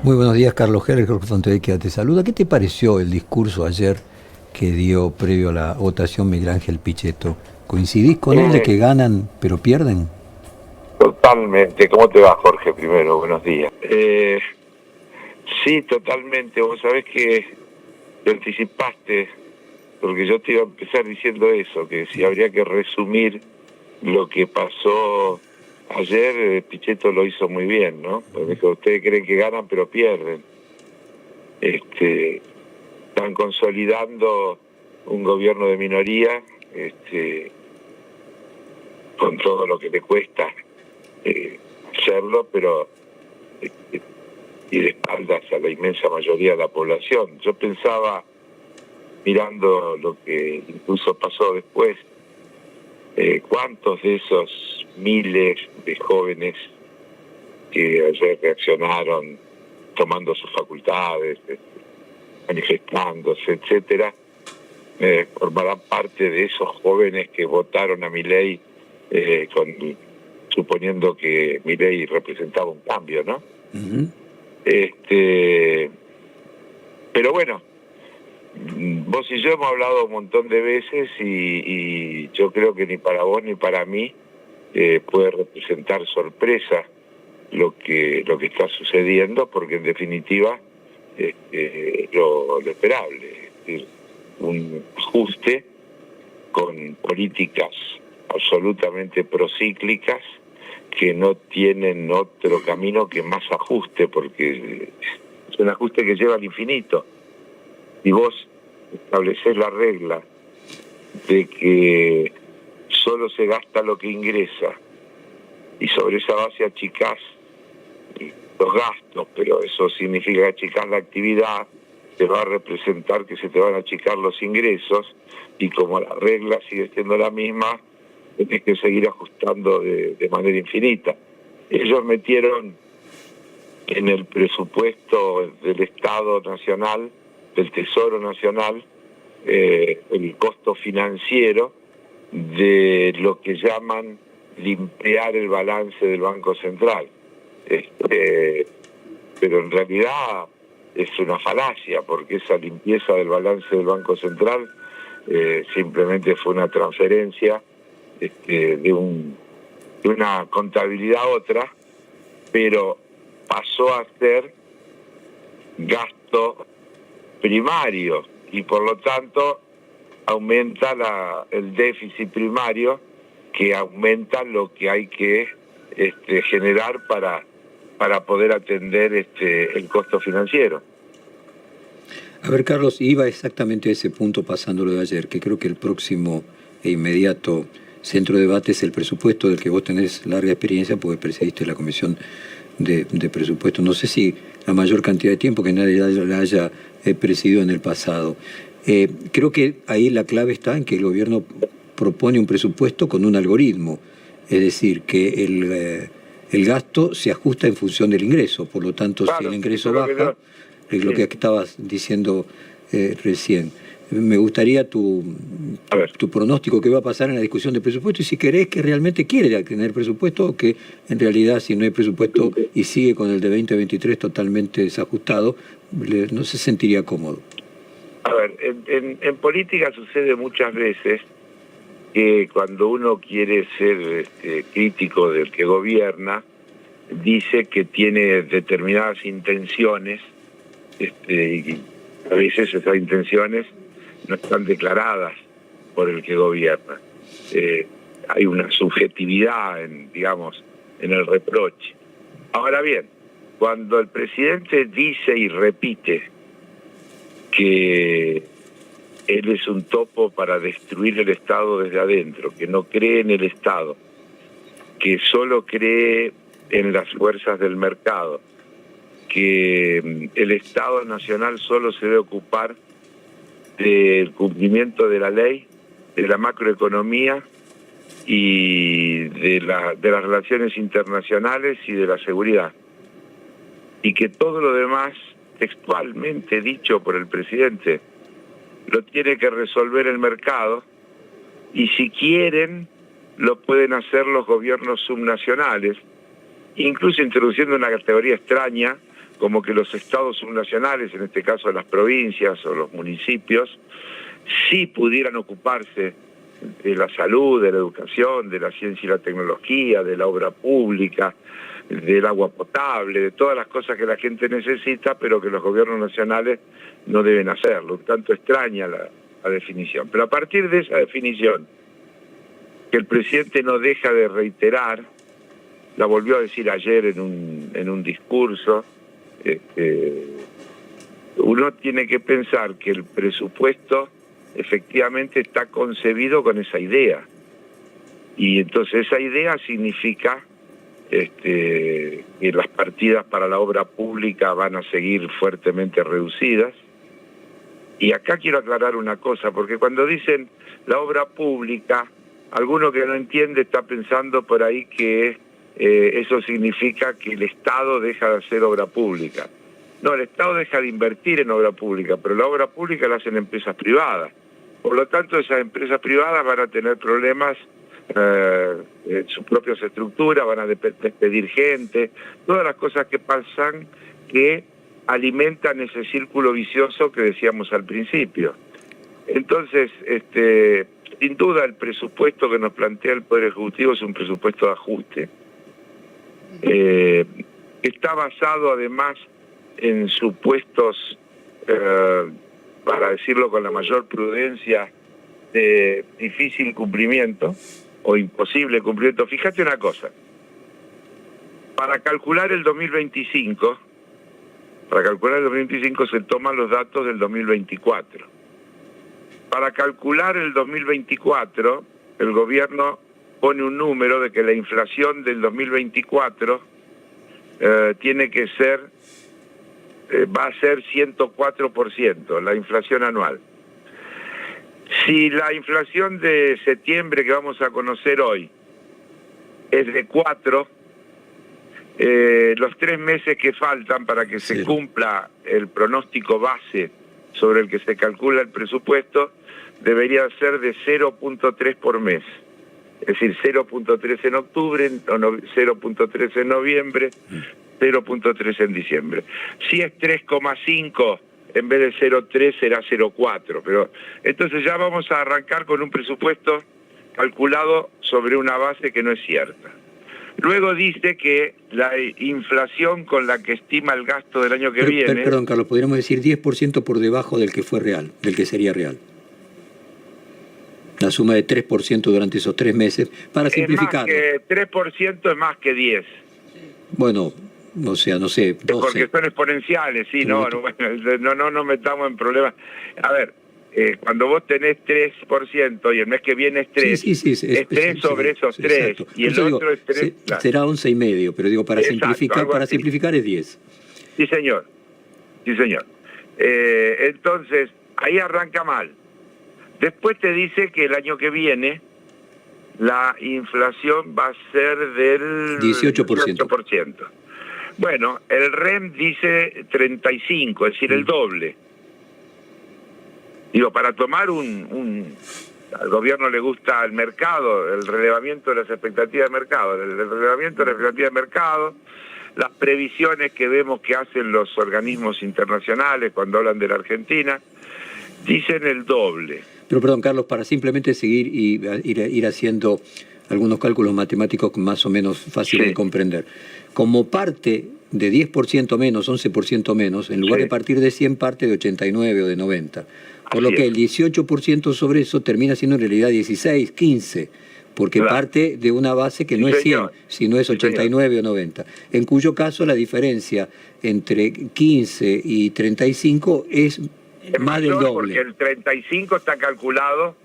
Muy buenos días, Carlos Heller, Jorge Fontevecchia te saluda. ¿Qué te pareció el discurso ayer que dio previo a la votación Miguel Ángel Pichetto? ¿Coincidís con él de Eh, que ganan pero pierden? Totalmente. ¿Cómo te va, Jorge? Primero, buenos días. Sí, totalmente. Vos sabés que te anticipaste, porque yo te iba a empezar diciendo eso, que si habría que resumir lo que pasó ayer, Pichetto lo hizo muy bien, ¿no? Porque dijo, ustedes creen que ganan pero pierden. Están consolidando un gobierno de minoría, con todo lo que le cuesta hacerlo, pero y de espaldas a la inmensa mayoría de la población. Yo pensaba, mirando lo que incluso pasó después, cuántos de esos miles de jóvenes que ayer reaccionaron tomando sus facultades, manifestándose, etcétera, formarán parte de esos jóvenes que votaron a Milei, suponiendo que Milei representaba un cambio, ¿no? Ujú. Pero bueno, vos y yo hemos hablado un montón de veces y yo creo que ni para vos ni para mí puede representar sorpresa lo que está sucediendo, porque en definitiva lo esperable, es decir, un ajuste con políticas absolutamente procíclicas que no tienen otro camino que más ajuste, porque es un ajuste que lleva al infinito. Y vos establecés la regla de que solo se gasta lo que ingresa y sobre esa base achicás los gastos, pero eso significa achicar la actividad, te va a representar que se te van a achicar los ingresos, y como la regla sigue siendo la misma, tenés que seguir ajustando de manera infinita. Ellos metieron en el presupuesto del Estado Nacional, del Tesoro Nacional, el costo financiero de lo que llaman limpiar el balance del Banco Central. Pero en realidad es una falacia, porque esa limpieza del balance del Banco Central simplemente fue una transferencia de una contabilidad a otra, pero pasó a ser gasto primario y por lo tanto aumenta el déficit primario, que aumenta lo que hay que generar para poder atender el costo financiero. A ver, Carlos, iba exactamente a ese punto pasándolo de ayer, que creo que el próximo e inmediato centro de debate es el presupuesto, del que vos tenés larga experiencia porque presidiste la Comisión de Presupuesto. No sé si la mayor cantidad de tiempo que nadie la haya presidido en el pasado. Creo que ahí la clave está en que el gobierno propone un presupuesto con un algoritmo, es decir, que el gasto se ajusta en función del ingreso, por lo tanto, si el Claro, eso ingreso es lo que baja, yo... es lo que Sí. estabas diciendo recién. Me gustaría A ver, tu pronóstico, qué va a pasar en la discusión de presupuesto, y si querés que realmente quiere tener presupuesto, o que en realidad si no hay presupuesto y sigue con el de 2023 totalmente desajustado, no se sentiría cómodo. en política sucede muchas veces que cuando uno quiere ser crítico del que gobierna, dice que tiene determinadas intenciones, y a veces esas intenciones no están declaradas por el que gobierna. Hay una subjetividad digamos, en el reproche. Ahora bien, cuando el presidente dice y repite que él es un topo para destruir el Estado desde adentro, que no cree en el Estado, que solo cree en las fuerzas del mercado, que el Estado Nacional solo se debe ocupar del cumplimiento de la ley, de la macroeconomía y de las relaciones internacionales y de la seguridad. Y que todo lo demás, textualmente dicho por el presidente, lo tiene que resolver el mercado, y si quieren lo pueden hacer los gobiernos subnacionales, incluso introduciendo una categoría extraña como que los estados subnacionales, en este caso las provincias o los municipios, sí pudieran ocuparse de la salud, de la educación, de la ciencia y la tecnología, de la obra pública, del agua potable, de todas las cosas que la gente necesita, pero que los gobiernos nacionales no deben hacerlo. Un tanto extraña la definición. Pero a partir de esa definición, que el presidente no deja de reiterar, la volvió a decir ayer en un discurso, uno tiene que pensar que el presupuesto efectivamente está concebido con esa idea. Y entonces esa idea significa que las partidas para la obra pública van a seguir fuertemente reducidas. Y acá quiero aclarar una cosa, porque cuando dicen la obra pública, alguno que no entiende está pensando por ahí que eso significa que el Estado deja de hacer obra pública. No, el Estado deja de invertir en obra pública, pero la obra pública la hacen empresas privadas. Por lo tanto, esas empresas privadas van a tener problemas en sus propias estructuras, van a despedir gente, todas las cosas que pasan que alimentan ese círculo vicioso que decíamos al principio. Entonces, sin duda el presupuesto que nos plantea el Poder Ejecutivo es un presupuesto de ajuste. Está basado además en supuestos, para decirlo con la mayor prudencia, de difícil cumplimiento o imposible cumplimiento. Fíjate una cosa, para calcular el 2025 se toman los datos del 2024. Para calcular el 2024, el gobierno pone un número de que la inflación del 2024 tiene que ser, va a ser 104%, la inflación anual. Si la inflación de septiembre que vamos a conocer hoy es de 4, los 3 meses que faltan para que se cumpla el pronóstico base sobre el que se calcula el presupuesto debería ser de 0.3 por mes. Es decir, 0.3 en octubre, 0.3 en noviembre, 0.3 en diciembre. Si es 3,5, en vez de 0,3 será 0,4. Pero entonces ya vamos a arrancar con un presupuesto calculado sobre una base que no es cierta. Luego dice que la inflación con la que estima el gasto del año que viene... Perdón, Carlos, podríamos decir 10% por debajo del que fue real, del que sería real. La suma de 3% durante esos 3 meses, para simplificar. 3% es más que 10. Bueno, o sea, no sé, 12. Porque son exponenciales, sí, no metamos en problemas. A ver, cuando vos tenés 3% y el mes que viene es 3, es 3 sobre esos 3, exacto. Y el otro es 3. Será 11,5, pero digo, para simplificar es 10. Sí, señor. Entonces, ahí arranca mal. Después te dice que el año que viene la inflación va a ser del 18%. Bueno, el REM dice 35, es decir, el doble. Digo, para tomar al gobierno le gusta el mercado, el relevamiento de las expectativas de mercado, el relevamiento de las expectativas de mercado, las previsiones que vemos que hacen los organismos internacionales cuando hablan de la Argentina, dicen el doble. Pero perdón, Carlos, para simplemente seguir y ir haciendo algunos cálculos matemáticos más o menos fáciles de comprender. Como parte de 10% menos, 11% menos, en lugar de partir de 100, parte de 89 o de 90. Por lo que el 18% sobre eso termina siendo en realidad 16, 15, porque parte de una base que no es 100, sino es 89 o 90. En cuyo caso la diferencia entre 15 y 35 es más del doble. Porque el 35 está calculado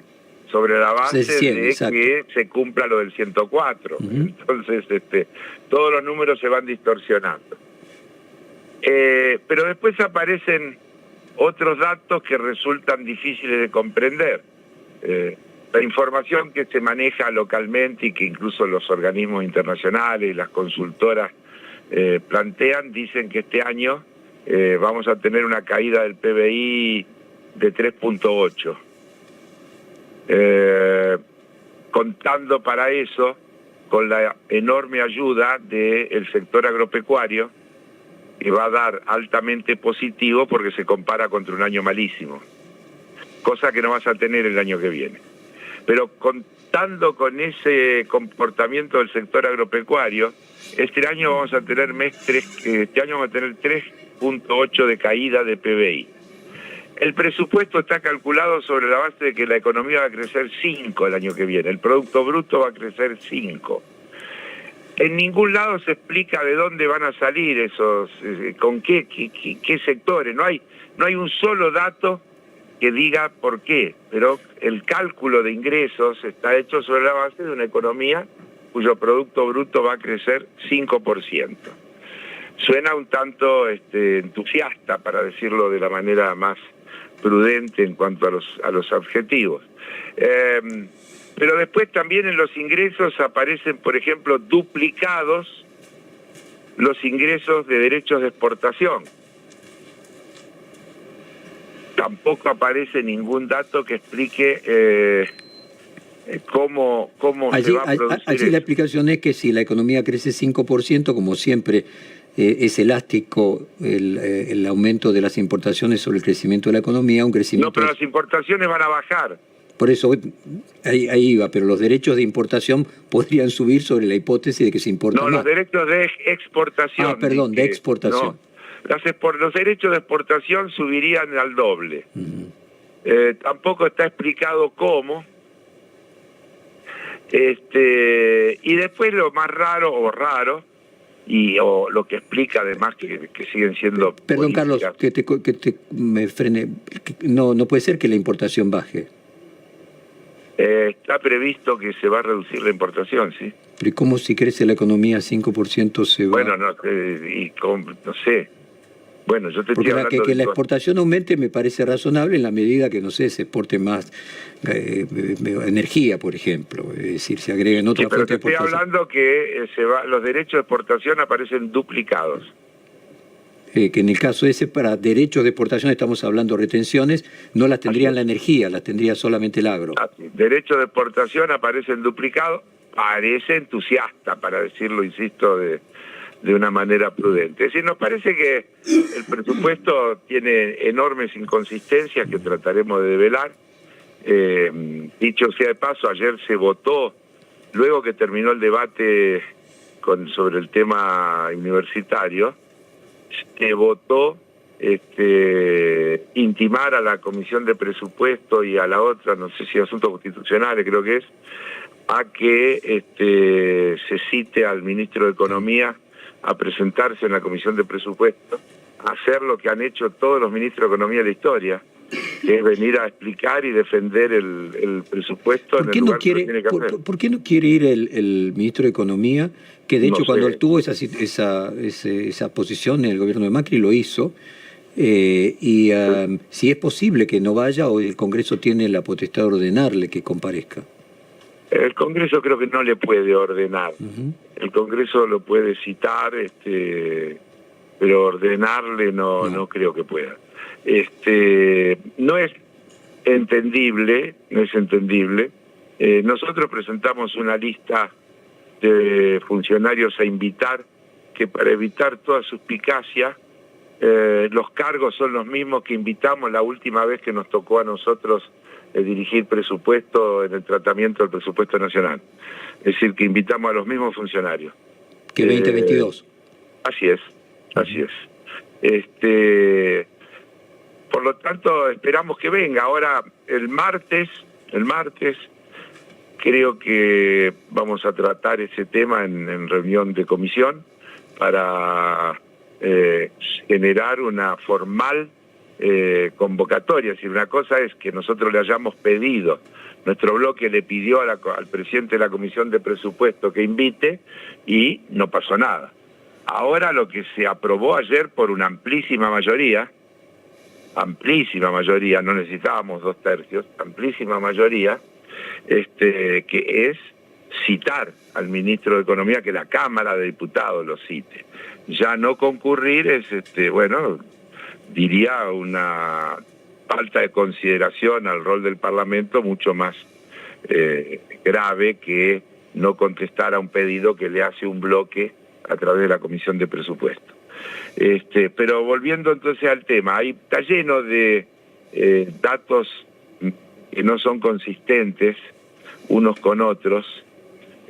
sobre la base 100, de que se cumpla lo del 104. Entonces, todos los números se van distorsionando. Pero después aparecen otros datos que resultan difíciles de comprender. La información que se maneja localmente y que incluso los organismos internacionales y las consultoras plantean, dicen que este año vamos a tener una caída del PBI de 3.8. Contando para eso con la enorme ayuda del sector agropecuario, que va a dar altamente positivo porque se compara contra un año malísimo, cosa que no vas a tener el año que viene. Pero contando con ese comportamiento del sector agropecuario, este año vamos a tener 3.8 de caída de PBI. El presupuesto está calculado sobre la base de que la economía va a crecer 5 el año que viene, el Producto Bruto va a crecer 5. En ningún lado se explica de dónde van a salir esos, con qué sectores. No hay un solo dato que diga por qué, pero el cálculo de ingresos está hecho sobre la base de una economía cuyo Producto Bruto va a crecer 5%. Suena un tanto entusiasta, para decirlo de la manera más prudente en cuanto a los objetivos. Pero después también en los ingresos aparecen, por ejemplo, duplicados los ingresos de derechos de exportación. Tampoco aparece ningún dato que explique cómo se va a producir allí eso. La explicación es que si la economía crece 5%, como siempre es elástico el aumento de las importaciones sobre el crecimiento de la economía, un crecimiento... No, pero las importaciones van a bajar. Por eso, ahí iba, pero los derechos de importación podrían subir sobre la hipótesis de que se importa más. No, los derechos de exportación. Ah, perdón, de exportación. No, los derechos de exportación subirían al doble. Tampoco está explicado cómo. Y después lo más raro, o lo que explica además que siguen siendo... Perdón, políticas. Carlos, que me frene. No puede ser que la importación baje. Está previsto que se va a reducir la importación, sí. ¿Pero cómo si crece la economía 5% se va? Bueno, no sé. Bueno, yo te Porque estoy hablando que la exportación aumente me parece razonable en la medida que, no sé, se exporte más energía, por ejemplo. Es decir, se agreguen otras pero fuentes te de estoy exportación. hablando que los derechos de exportación aparecen duplicados. Que en el caso ese, para derechos de exportación estamos hablando retenciones, no las tendrían la energía, las tendría solamente el agro. Derechos de exportación aparecen duplicados, parece entusiasta, para decirlo, insisto, de una manera prudente. Es decir, nos parece que el presupuesto tiene enormes inconsistencias que trataremos de develar. Dicho sea de paso, ayer se votó, luego que terminó el debate sobre el tema universitario, se votó intimar a la Comisión de Presupuesto y a la otra, no sé si Asuntos Constitucionales creo que es, a que se cite al ministro de Economía a presentarse en la Comisión de Presupuesto, a hacer lo que han hecho todos los ministros de Economía de la historia, que es venir a explicar y defender el presupuesto en el lugar que tiene que hacer. ¿Por qué no quiere ir el ministro de Economía, que de hecho cuando él tuvo esa posición en el gobierno de Macri lo hizo, si es posible que no vaya o el Congreso tiene la potestad de ordenarle que comparezca? El Congreso creo que no le puede ordenar. El Congreso lo puede citar, pero ordenarle no creo que pueda. No es entendible. Nosotros presentamos una lista de funcionarios a invitar, que para evitar toda suspicacia, los cargos son los mismos que invitamos la última vez que nos tocó a nosotros dirigir presupuesto en el tratamiento del presupuesto nacional. Es decir, que invitamos a los mismos funcionarios. Que 2022. Así es. Por lo tanto, esperamos que venga. Ahora, el martes, creo que vamos a tratar ese tema en reunión de comisión para generar una formal convocatoria. Es decir, una cosa es que nosotros le hayamos pedido, nuestro bloque le pidió al presidente de la Comisión de Presupuesto que invite y no pasó nada. Ahora lo que se aprobó ayer por una amplísima mayoría, no necesitábamos 2/3, amplísima mayoría, que es citar al ministro de Economía, que la Cámara de Diputados lo cite. Ya no concurrir es, diría una falta de consideración al rol del Parlamento mucho más grave que no contestar a un pedido que le hace un bloque a través de la Comisión de Presupuesto. Pero volviendo entonces al tema, ahí está lleno de datos que no son consistentes unos con otros,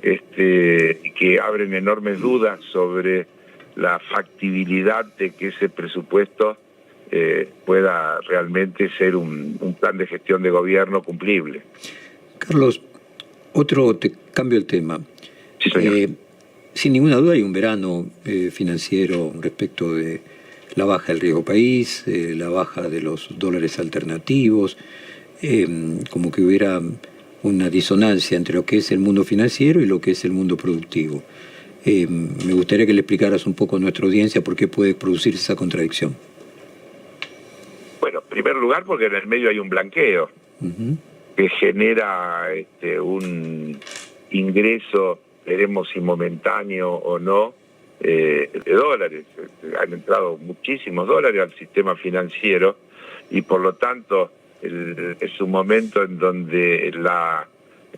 y que abren enormes dudas sobre la factibilidad de que ese presupuesto pueda realmente ser un plan de gestión de gobierno cumplible. Carlos, cambio el tema. Sí, señor. Sin ninguna duda hay un verano financiero respecto de la baja del riesgo país, la baja de los dólares alternativos, como que hubiera una disonancia entre lo que es el mundo financiero y lo que es el mundo productivo. Me gustaría que le explicaras un poco a nuestra audiencia por qué puede producir esa contradicción. Bueno, en primer lugar porque en el medio hay un blanqueo que genera un ingreso, veremos si momentáneo o no, de dólares. Han entrado muchísimos dólares al sistema financiero y por lo tanto es un momento en donde la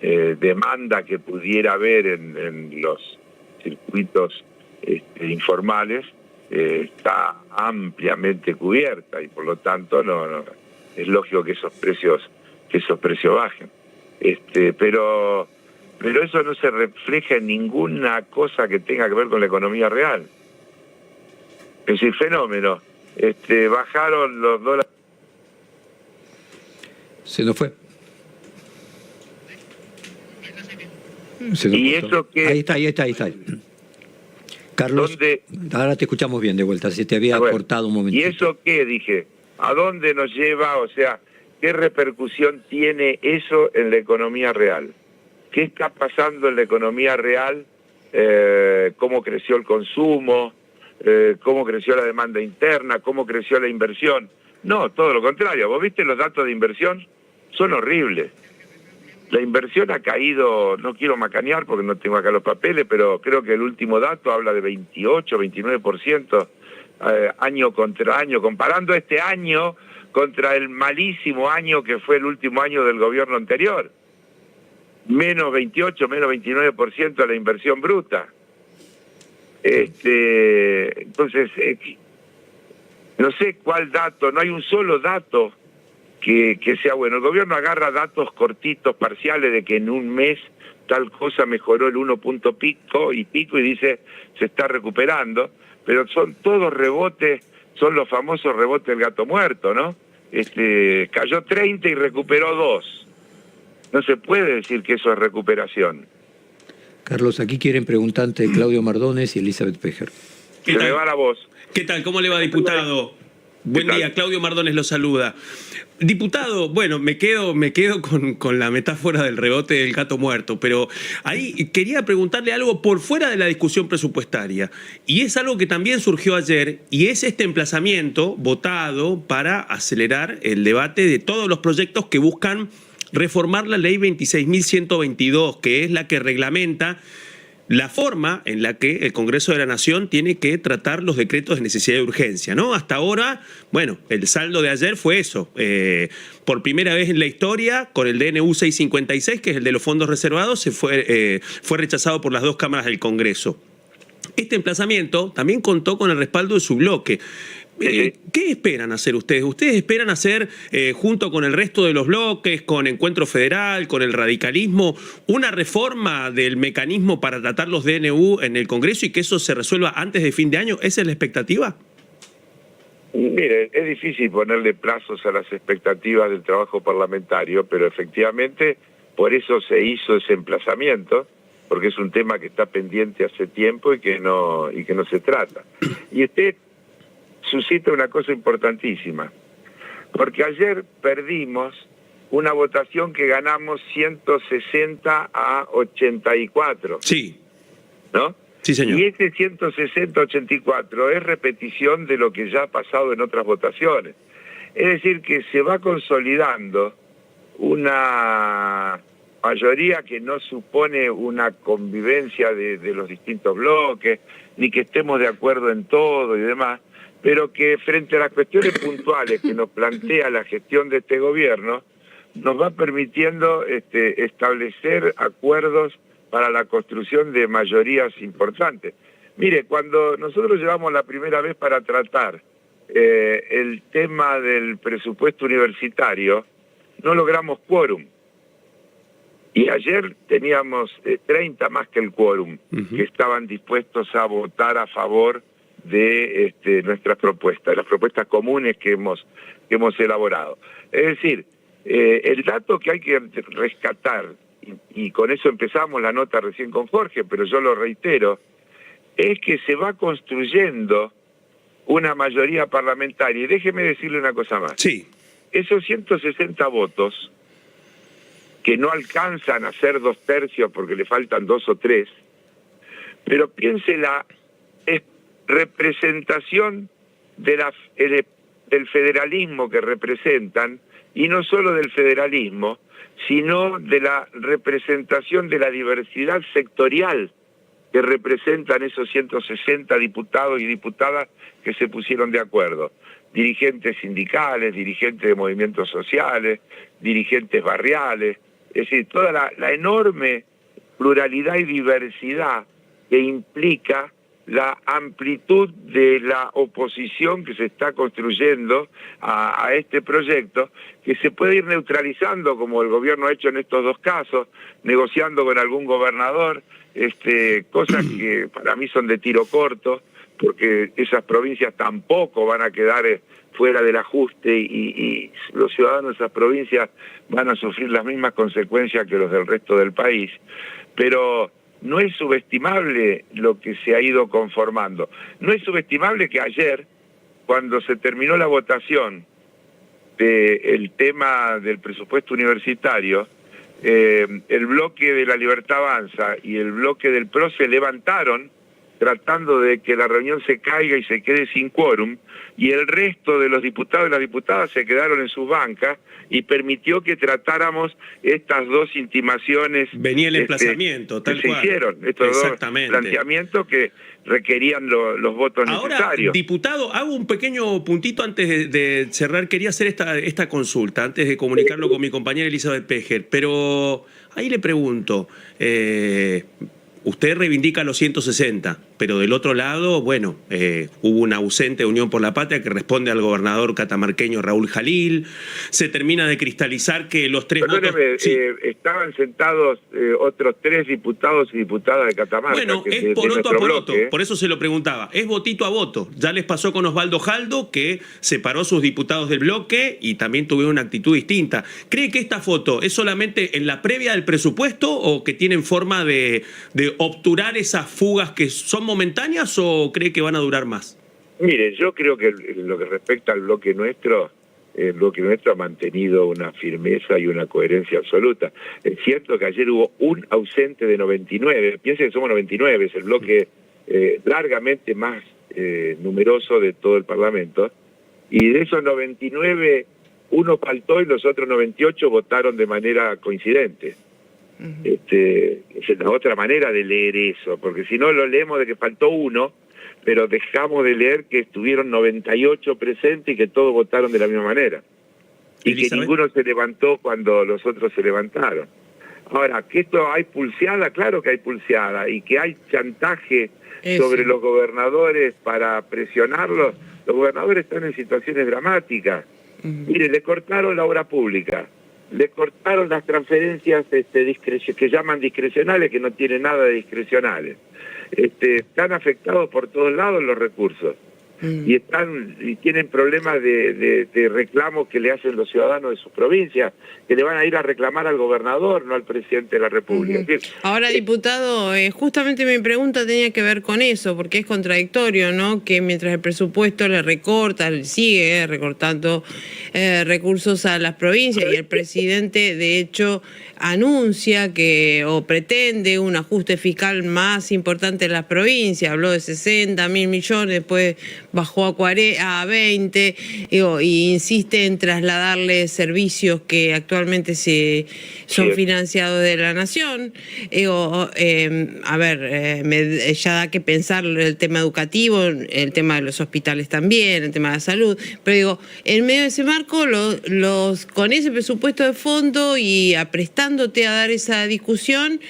demanda que pudiera haber en los circuitos informales está ampliamente cubierta y por lo tanto no es lógico que esos precios bajen. Pero eso no se refleja en ninguna cosa que tenga que ver con la economía real. Es decir, fenómeno. Bajaron los dólares. Se nos fue. Y eso que... Ahí está. Carlos, ahora te escuchamos bien de vuelta, se te había cortado un momentito. ¿Y eso qué? Dije, ¿a dónde nos lleva? O sea, ¿qué repercusión tiene eso en la economía real? ¿Qué está pasando en la economía real? ¿Cómo creció el consumo? ¿Cómo creció la demanda interna? ¿Cómo creció la inversión? No, todo lo contrario. ¿Vos viste los datos de inversión? Son horribles. La inversión ha caído, no quiero macanear porque no tengo acá los papeles, pero creo que el último dato habla de 28, 29% año contra año, comparando este año contra el malísimo año que fue el último año del gobierno anterior. Menos 28, menos 29% de la inversión bruta. Entonces, no sé cuál dato, no hay un solo dato que sea bueno. El gobierno agarra datos cortitos, parciales, de que en un mes tal cosa mejoró el 1 punto pico y dice se está recuperando, pero son todos rebotes, son los famosos rebotes del gato muerto, ¿no? Cayó 30 y recuperó 2. No se puede decir que eso es recuperación. Carlos, aquí quieren preguntarte Claudio Mardones y Elizabeth Pejer. Se me va la voz. ¿Qué tal? ¿Cómo le va, diputado? Buen día, Claudio Mardones lo saluda. Diputado, bueno, me quedo con la metáfora del rebote del gato muerto, pero ahí quería preguntarle algo por fuera de la discusión presupuestaria. Y es algo que también surgió ayer, y es este emplazamiento votado para acelerar el debate de todos los proyectos que buscan reformar la ley 26.122, que es la que reglamenta la forma en la que el Congreso de la Nación tiene que tratar los decretos de necesidad y urgencia, ¿no? Hasta ahora, bueno, el saldo de ayer fue eso. Por primera vez en la historia, con el DNU 656, que es el de los fondos reservados, fue rechazado por las dos cámaras del Congreso. Este emplazamiento también contó con el respaldo de su bloque. ¿Qué esperan hacer ustedes? ¿Ustedes esperan hacer, junto con el resto de los bloques, con Encuentro Federal, con el radicalismo, una reforma del mecanismo para tratar los DNU en el Congreso y que eso se resuelva antes de fin de año? ¿Esa es la expectativa? Mire, es difícil ponerle plazos a las expectativas del trabajo parlamentario, pero efectivamente por eso se hizo ese emplazamiento, porque es un tema que está pendiente hace tiempo y que no se trata. Y usted suscita una cosa importantísima, porque ayer perdimos una votación que ganamos 160 a 84. Sí. ¿No? Sí, señor. Y ese 160 a 84 es repetición de lo que ya ha pasado en otras votaciones. Es decir, que se va consolidando una mayoría que no supone una convivencia de los distintos bloques, ni que estemos de acuerdo en todo y demás, pero que frente a las cuestiones puntuales que nos plantea la gestión de este gobierno, nos va permitiendo establecer acuerdos para la construcción de mayorías importantes. Mire, cuando nosotros llevamos la primera vez para tratar el tema del presupuesto universitario, no logramos quórum. Y ayer teníamos 30 más que el quórum, que estaban dispuestos a votar a favor de nuestras propuestas, las propuestas comunes que hemos elaborado. Es decir, el dato que hay que rescatar, y con eso empezamos la nota recién con Jorge, pero yo lo reitero, es que se va construyendo una mayoría parlamentaria. Y déjeme decirle una cosa más. Sí. Esos 160 votos, que no alcanzan a ser 2/3 porque le faltan 2 o 3, pero piénsela, es representación del federalismo que representan, y no solo del federalismo, sino de la representación de la diversidad sectorial que representan esos 160 diputados y diputadas que se pusieron de acuerdo. Dirigentes sindicales, dirigentes de movimientos sociales, dirigentes barriales, es decir, toda la enorme pluralidad y diversidad que implica la amplitud de la oposición que se está construyendo a este proyecto, que se puede ir neutralizando, como el gobierno ha hecho en estos dos casos, negociando con algún gobernador, cosas que para mí son de tiro corto, porque esas provincias tampoco van a quedar fuera del ajuste y los ciudadanos de esas provincias van a sufrir las mismas consecuencias que los del resto del país. Pero no es subestimable lo que se ha ido conformando. No es subestimable que ayer, cuando se terminó la votación del tema del presupuesto universitario, el bloque de La Libertad Avanza y el bloque del PRO se levantaron tratando de que la reunión se caiga y se quede sin quórum, y el resto de los diputados y las diputadas se quedaron en sus bancas y permitió que tratáramos estas dos intimaciones. Venía el emplazamiento, tal cual. Se hicieron estos dos planteamientos que requerían los votos necesarios. Ahora, diputado, hago un pequeño puntito antes de cerrar. Quería hacer esta consulta, antes de comunicarlo con mi compañera Elizabeth Pejer, pero ahí le pregunto, usted reivindica los 160, pero del otro lado, bueno, hubo un ausente de Unión por la Patria que responde al gobernador catamarqueño Raúl Jalil. Se termina de cristalizar que los tres votos... Sí. Estaban sentados otros 3 diputados y diputadas de Catamarca. Bueno, es poroto a poroto, por eso se lo preguntaba. Es votito a voto. Ya les pasó con Osvaldo Jaldo, que separó sus diputados del bloque y también tuvieron una actitud distinta. ¿Cree que esta foto es solamente en la previa del presupuesto o que tienen forma de obturar esas fugas que son momentáneas, o cree que van a durar más? Mire, yo creo que en lo que respecta al bloque nuestro, el bloque nuestro ha mantenido una firmeza y una coherencia absoluta. Es cierto que ayer hubo un ausente de 99, piensen que somos 99, es el bloque largamente más numeroso de todo el Parlamento, y de esos 99, uno faltó y los otros 98 votaron de manera coincidente. Es la otra manera de leer eso, porque si no lo leemos de que faltó uno, pero dejamos de leer que estuvieron 98 presentes y que todos votaron de la misma manera. Y Elizabeth, que ninguno se levantó cuando los otros se levantaron. Ahora, que esto hay pulseada, claro que hay pulseada, y que hay chantaje sobre los gobernadores para presionarlos. Los gobernadores están en situaciones dramáticas. Mire, le cortaron la obra pública, le cortaron las transferencias que llaman discrecionales, que no tienen nada de discrecionales. Están afectados por todos lados los recursos y tienen problemas de reclamos que le hacen los ciudadanos de sus provincias, que le van a ir a reclamar al gobernador, no al presidente de la República. Ahora, diputado, justamente mi pregunta tenía que ver con eso, porque es contradictorio, ¿no? Que mientras el presupuesto le recorta, sigue recortando recursos a las provincias, y el presidente, de hecho, anuncia o pretende un ajuste fiscal más importante en las provincias. Habló de 60.000 millones, después bajó a 20, y insiste en trasladarle servicios que actualmente son financiados de la nación. Ya da que pensar el tema educativo, el tema de los hospitales también, el tema de la salud, pero digo, en medio de ese marco, con ese presupuesto de fondo y aprestándote a dar esa discusión,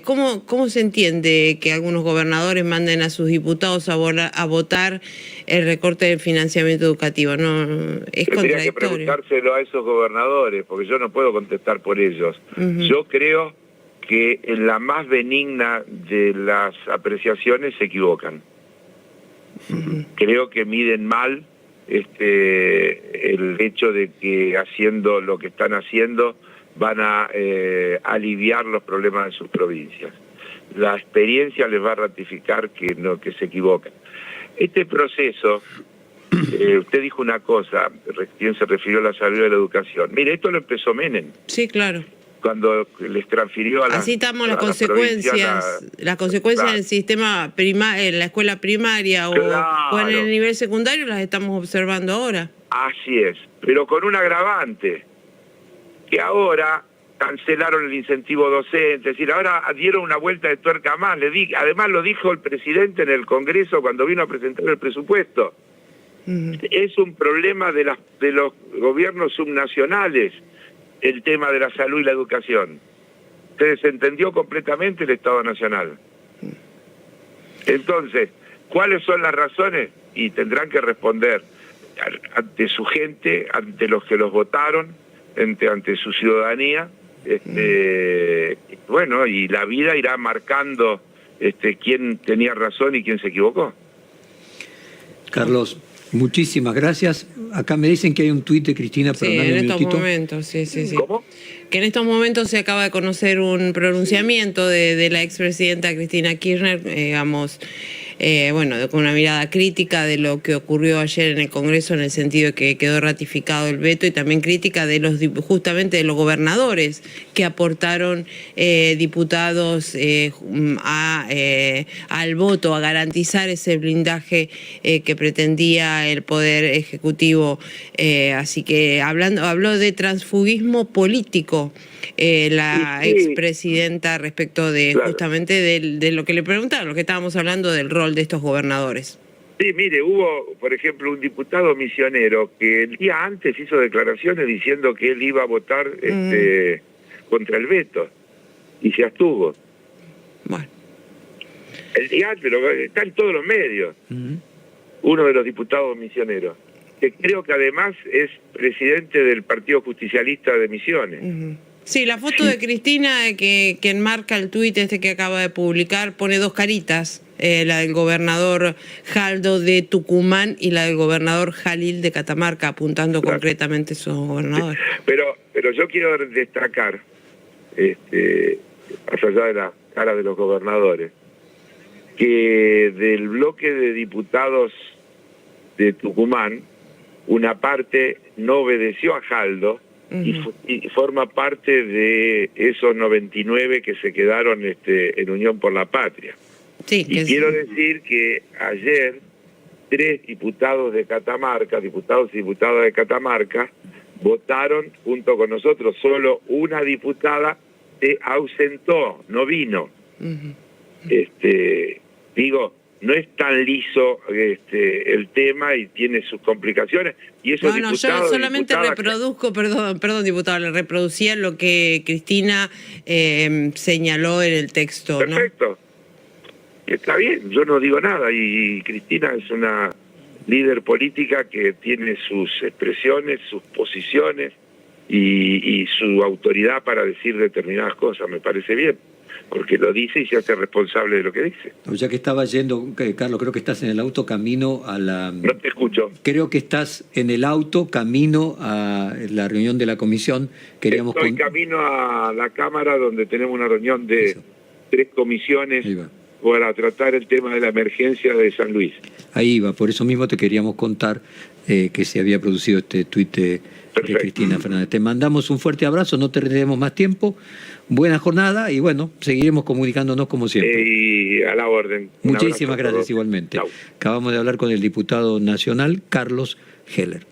¿Cómo se entiende que algunos gobernadores manden a sus diputados a votar el recorte del financiamiento educativo? No, es Tendría contradictorio. que preguntárselo a esos gobernadores, porque yo no puedo contestar por ellos. Yo creo que en la más benigna de las apreciaciones se equivocan. Creo que miden mal el hecho de que haciendo lo que están haciendo van a aliviar los problemas de sus provincias. La experiencia les va a ratificar que se equivocan. Este proceso, usted dijo una cosa, recién se refirió a la salud y a la educación. Mire, esto lo empezó Menem. Sí, claro. Cuando les transfirió a Así estamos las consecuencias, claro, en el sistema en la escuela primaria o en el nivel secundario las estamos observando ahora. Así es, pero con un agravante, que ahora cancelaron el incentivo docente, es decir, ahora dieron una vuelta de tuerca más. Además lo dijo el presidente en el Congreso cuando vino a presentar el presupuesto. Es un problema de los gobiernos subnacionales el tema de la salud y la educación. Se desentendió completamente el Estado Nacional. Entonces, ¿cuáles son las razones? Y tendrán que responder ante su gente, ante los que los votaron, ante su ciudadanía. Bueno, y la vida irá marcando quién tenía razón y quién se equivocó. Carlos, muchísimas gracias. Acá me dicen que hay un tuit de Cristina, pero sí, dame en un estos minutito. momentos, sí. ¿Cómo? Que en estos momentos se acaba de conocer un pronunciamiento de la expresidenta Cristina Kirchner, con una mirada crítica de lo que ocurrió ayer en el Congreso, en el sentido de que quedó ratificado el veto, y también crítica de justamente de los gobernadores que aportaron diputados al voto, a garantizar ese blindaje que pretendía el Poder Ejecutivo. Así que habló de transfugismo político la expresidenta respecto de justamente de lo que le preguntaron, lo que estábamos hablando del rol de estos gobernadores. Sí, mire, hubo, por ejemplo, un diputado misionero que el día antes hizo declaraciones diciendo que él iba a votar contra el veto y se abstuvo. Bueno. El día antes, está en todos los medios. Uno de los diputados misioneros, que creo que además es presidente del Partido Justicialista de Misiones. Sí, la foto de Cristina que enmarca el tuit que acaba de publicar pone dos caritas, la del gobernador Jaldo de Tucumán y la del gobernador Jalil de Catamarca, apuntando concretamente a esos gobernadores. Pero yo quiero destacar, más allá de la cara de los gobernadores, que del bloque de diputados de Tucumán, una parte no obedeció a Jaldo, y forma parte de esos 99 que se quedaron en Unión por la Patria. Sí, y quiero decir que ayer 3 diputados de Catamarca, diputados y diputadas de Catamarca, votaron junto con nosotros. Solo una diputada se ausentó, no vino. Digo, no es tan liso el tema y tiene sus complicaciones. Y esos yo solamente reproduzco, perdón diputado, le reproducía lo que Cristina señaló en el texto. Perfecto. ¿No? Está bien, yo no digo nada, y Cristina es una líder política que tiene sus expresiones, sus posiciones y su autoridad para decir determinadas cosas. Me parece bien, porque lo dice y se hace responsable de lo que dice. Ya que estaba yendo, Carlos, creo que estás en el auto camino a la... No te escucho. Creo que estás en el auto camino a la reunión de la comisión. Estoy camino a la Cámara, donde tenemos una reunión de 3 comisiones para tratar el tema de la emergencia de San Luis. Ahí va, por eso mismo te queríamos contar que se había producido este tuit de Cristina Fernández. Te mandamos un fuerte abrazo, no te retenemos más tiempo. Buena jornada y bueno, seguiremos comunicándonos como siempre. Y a la orden. Muchísimas gracias igualmente. Chau. Acabamos de hablar con el diputado nacional Carlos Heller.